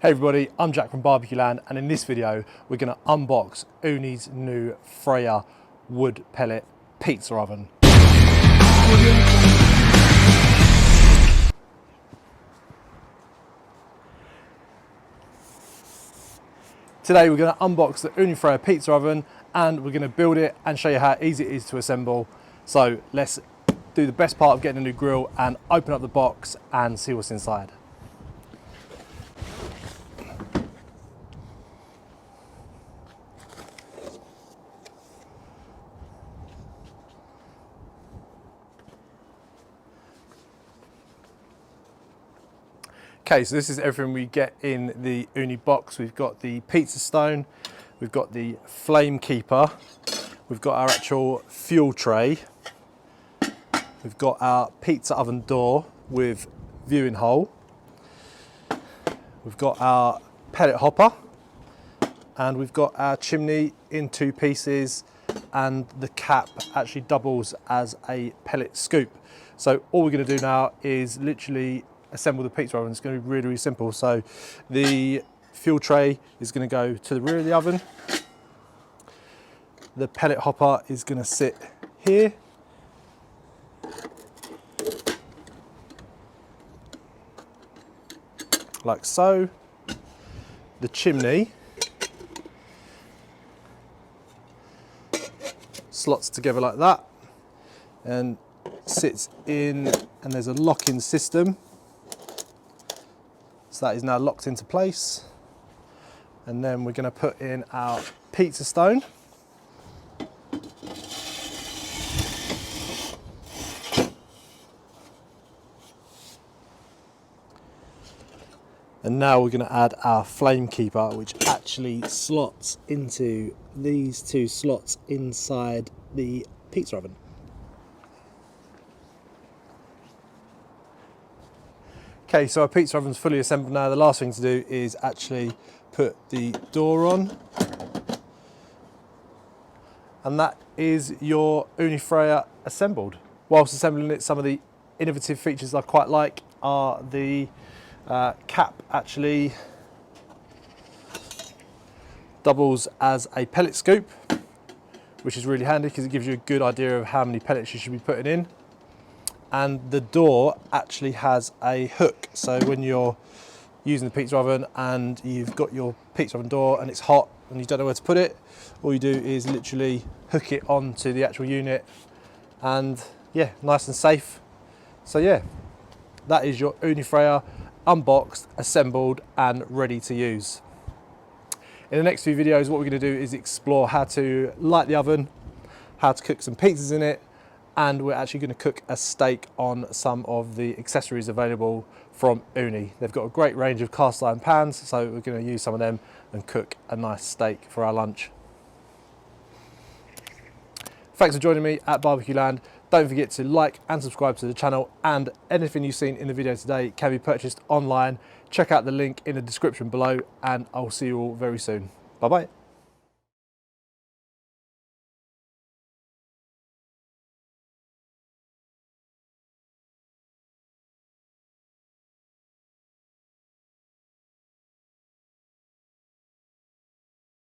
Hey everybody, I'm Jack from Barbecue Land, and in this video we're going to unbox Ooni's new Fyra wood pellet pizza oven. Today we're going to unbox the Ooni Fyra pizza oven and we're going to build it and show you how easy it is to assemble. So let's do the best part of getting a new grill and open up the box and see what's inside. Okay, so this is everything we get in the Ooni box. We've got the pizza stone, we've got the flame keeper, we've got our actual fuel tray, we've got our pizza oven door with viewing hole, we've got our pellet hopper, and we've got our chimney in two pieces, and the cap actually doubles as a pellet scoop. So all we're going to do now is literally assemble the pizza oven. It's going to be really simple. So the fuel tray is going to go to the rear of the oven. The pellet hopper is going to sit here. Like so. The chimney slots together like that and sits in, and there's a lock-in system. So that is now locked into place. And then we're going to put in our pizza stone. And now we're going to add our flame keeper, which actually slots into these two slots inside the pizza oven. Okay, so our pizza oven's fully assembled now. The last thing to do is actually put the door on. And that is your Ooni Fyra assembled. Whilst assembling it, some of the innovative features I quite like are the cap actually doubles as a pellet scoop, which is really handy because it gives you a good idea of how many pellets you should be putting in. And the door actually has a hook, so when you're using the pizza oven and you've got your pizza oven door and it's hot and you don't know where to put it, all you do is literally hook it onto the actual unit, and yeah, nice and safe. So yeah, that is your Ooni Fyra unboxed, assembled and ready to use. In the next few videos, what we're going to do is explore how to light the oven, how to cook some pizzas in it, and we're actually going to cook a steak on some of the accessories available from Ooni. They've got a great range of cast iron pans, so we're going to use some of them and cook a nice steak for our lunch. Thanks for joining me at Barbecue Land. Don't forget to like and subscribe to the channel, and anything you've seen in the video today can be purchased online. Check out the link in the description below, and I'll see you all very soon. Bye bye.